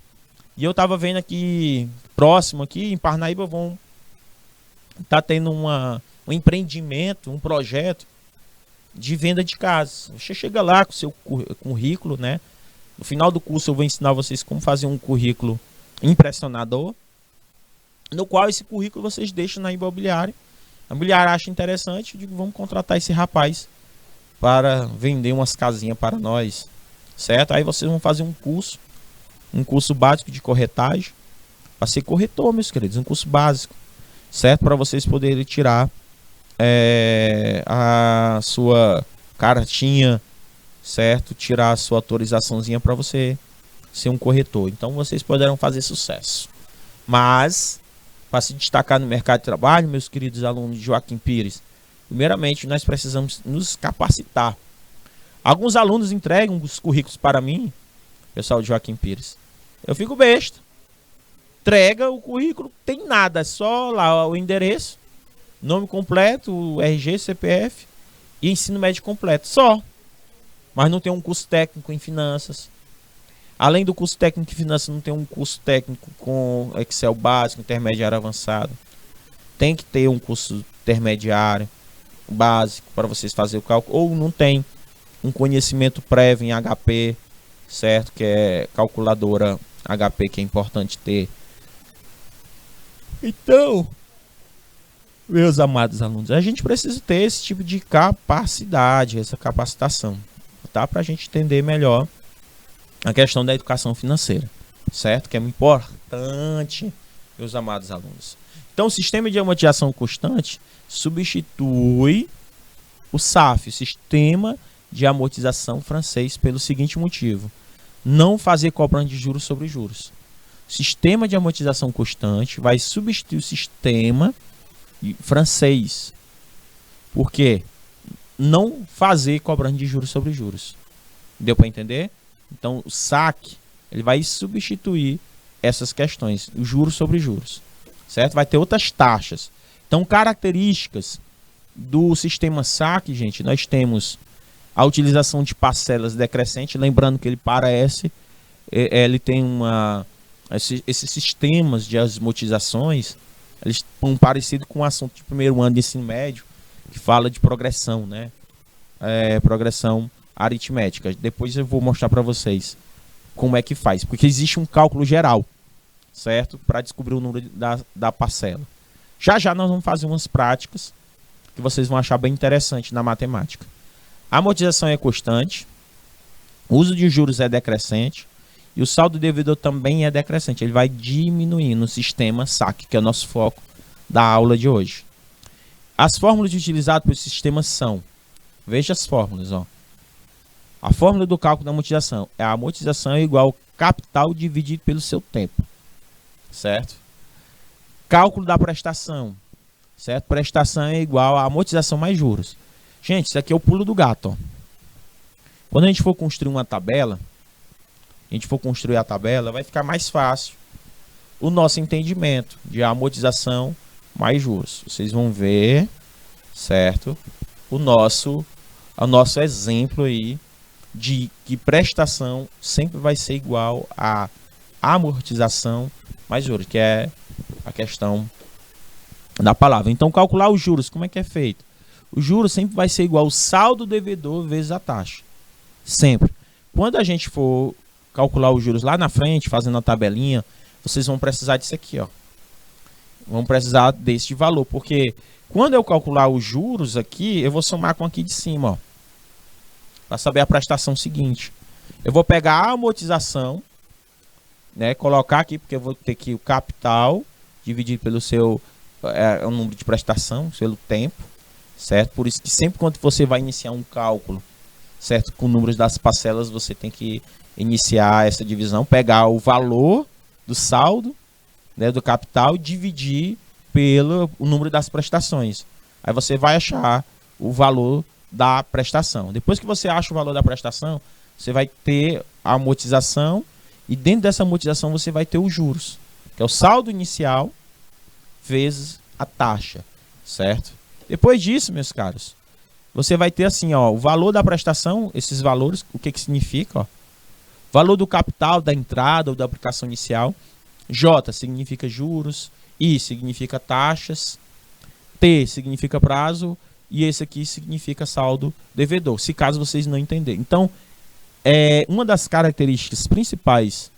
e eu tava vendo aqui, próximo aqui, em Parnaíba, tá tendo um empreendimento, um projeto de venda de casas. Você chega lá com o seu currículo, né? No final do curso eu vou ensinar vocês como fazer um currículo impressionador, no qual esse currículo vocês deixam na imobiliária. A imobiliária acha interessante, eu digo, vamos contratar esse rapaz para vender umas casinhas para nós, certo? Aí vocês vão fazer um curso básico de corretagem, para ser corretor, meus queridos, um curso básico, certo? Para vocês poderem tirar a sua cartinha, certo? Tirar a sua autorizaçãozinha para você ser um corretor. Então vocês poderão fazer sucesso. Mas, para se destacar no mercado de trabalho, meus queridos alunos de Joaquim Pires, primeiramente nós precisamos nos capacitar. Alguns alunos entregam os currículos para mim, pessoal de Joaquim Pires. Eu fico besta. Entrega o currículo, tem nada, é só lá o endereço, nome completo, o RG, CPF e ensino médio completo, só. Mas não tem um curso técnico em finanças. Além do curso técnico em finanças, não tem um curso técnico com Excel básico, intermediário avançado. Tem que ter um curso intermediário, básico, para vocês fazerem o cálculo. Ou não tem um conhecimento prévio em HP, certo? Que é calculadora HP, que é importante ter. Então, meus amados alunos, a gente precisa ter esse tipo de capacidade, essa capacitação, tá? Para a gente entender melhor a questão da educação financeira. certo? Que é muito importante, meus amados alunos. Então, o sistema de amortização constante substitui o SAF, o sistema de amortização francês, pelo seguinte motivo: não fazer cobrança de juros sobre juros. O sistema de amortização constante vai substituir o sistema francês. Por quê? Não fazer cobrança de juros sobre juros. Deu para entender? Então, o SAC ele vai substituir essas questões, o juros sobre juros, certo? Vai ter outras taxas. Então, características do sistema SAC, gente, nós temos a utilização de parcelas decrescente, lembrando que ele tem esses sistemas de amortizações, eles estão parecidos com o assunto de primeiro ano de ensino médio, que fala de progressão, né? Progressão aritmética. Depois eu vou mostrar para vocês como é que faz, porque existe um cálculo geral, certo? Para descobrir o número da parcela. Já já nós vamos fazer umas práticas que vocês vão achar bem interessante na matemática. A amortização é constante, o uso de juros é decrescente e o saldo devedor também é decrescente. Ele vai diminuindo no sistema SAC, que é o nosso foco da aula de hoje. As fórmulas utilizadas para o sistema são, veja as fórmulas, ó. A fórmula do cálculo da amortização é: a amortização é igual ao capital dividido pelo seu tempo, certo? Cálculo da prestação, certo? Prestação é igual a amortização mais juros. Gente, isso aqui é o pulo do gato, ó. Quando a gente for construir uma tabela, vai ficar mais fácil o nosso entendimento de amortização mais juros. Vocês vão ver, certo? O nosso exemplo aí de que prestação sempre vai ser igual a amortização mais juros, que é a questão da palavra. Então, calcular os juros, como é que é feito? O juros sempre vai ser igual ao saldo devedor vezes a taxa. Sempre. Quando a gente for calcular os juros lá na frente, fazendo a tabelinha, vocês vão precisar disso aqui, ó. Vão precisar desse valor, porque quando eu calcular os juros aqui, eu vou somar com aqui de cima, ó, para saber a prestação seguinte. Eu vou pegar a amortização, né, colocar aqui, porque eu vou ter aqui o capital dividido pelo seu o número de prestação, pelo tempo, certo? Por isso que sempre quando você vai iniciar um cálculo, certo, com números das parcelas, você tem que iniciar essa divisão, pegar o valor do saldo, né, do capital, e dividir pelo número das prestações. Aí você vai achar o valor da prestação. Depois que você acha o valor da prestação, você vai ter a amortização, e dentro dessa amortização você vai ter os juros, que é o saldo inicial vezes a taxa, certo? Depois disso, meus caros, você vai ter assim, ó, o valor da prestação, esses valores, o que que significa, ó? Valor do capital, da entrada ou da aplicação inicial. J significa juros, I significa taxas, T significa prazo, e esse aqui significa saldo devedor, se caso vocês não entenderem. Então, uma das características principais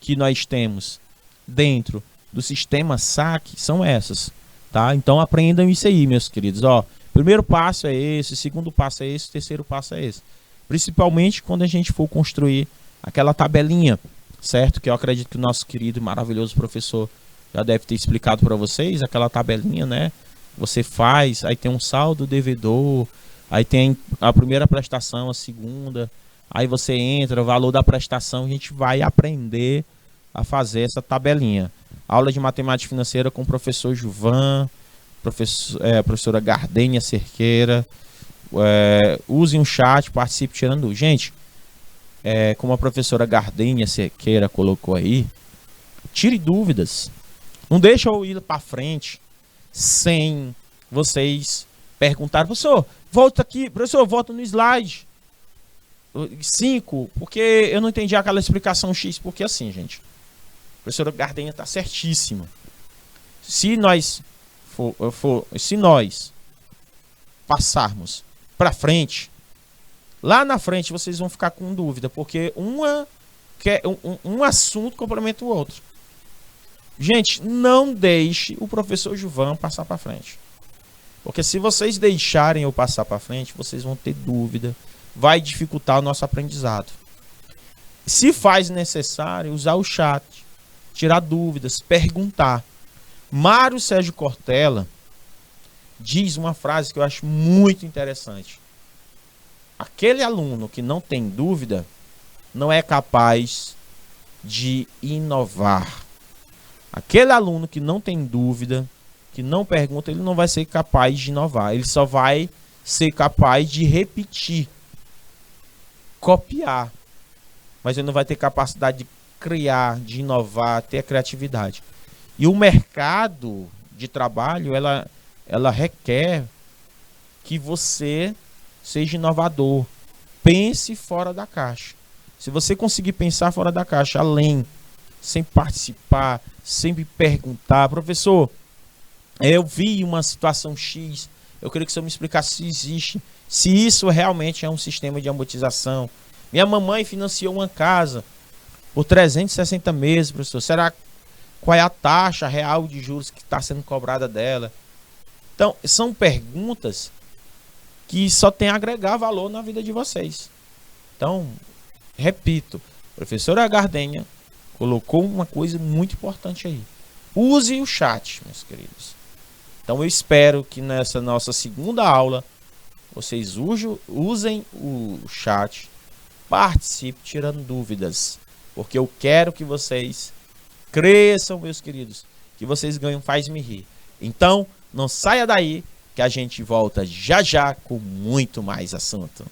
que nós temos dentro do sistema SAC são essas, tá? Então, aprendam isso aí, meus queridos. Ó, primeiro passo é esse, segundo passo é esse, terceiro passo é esse. Principalmente quando a gente for construir aquela tabelinha, certo? Que eu acredito que o nosso querido e maravilhoso professor já deve ter explicado para vocês, aquela tabelinha, né? Você faz, aí tem um saldo devedor, aí tem a primeira prestação, a segunda, aí você entra, o valor da prestação, a gente vai aprender a fazer essa tabelinha. Aula de matemática financeira com o professor Juvan, professora Gardênia Cerqueira. Usem um chat, participe tirando dúvida. Gente, como a professora Gardênia Cerqueira colocou aí, tire dúvidas. Não deixa eu ir para frente sem vocês perguntarem: professor, volta aqui, professor, volta no slide 5, porque eu não entendi aquela explicação X. Porque assim, gente, a professora Gardênia está certíssima. Se nós passarmos para frente, lá na frente vocês vão ficar com dúvida, porque um assunto complementa o outro. Gente, não deixe o professor Juvan passar para frente, porque se vocês deixarem eu passar para frente, vocês vão ter dúvida, vai dificultar o nosso aprendizado. Se faz necessário, usar o chat, tirar dúvidas, perguntar. Mário Sérgio Cortella diz uma frase que eu acho muito interessante. Aquele aluno que não tem dúvida não é capaz de inovar. Aquele aluno que não tem dúvida, que não pergunta, ele não vai ser capaz de inovar. Ele só vai ser capaz de repetir, copiar. Mas ele não vai ter capacidade de criar, de inovar, ter a criatividade. E o mercado de trabalho, ela requer que você seja inovador. Pense fora da caixa. Se você conseguir pensar fora da caixa, além, sem participar, sempre perguntar, professor, eu vi uma situação X, eu queria que o senhor me explicasse se existe, se isso realmente é um sistema de amortização. Minha mamãe financiou uma casa por 360 meses, professor. Será qual é a taxa real de juros que está sendo cobrada dela? Então, são perguntas que só tem a agregar valor na vida de vocês. Então, repito, a professora Gardenha colocou uma coisa muito importante aí. Use o chat, meus queridos. Então, eu espero que nessa nossa segunda aula, vocês usem o chat, participe tirando dúvidas, porque eu quero que vocês cresçam, meus queridos, que vocês ganham faz-me rir. Então, não saia daí, que a gente volta já já com muito mais assunto.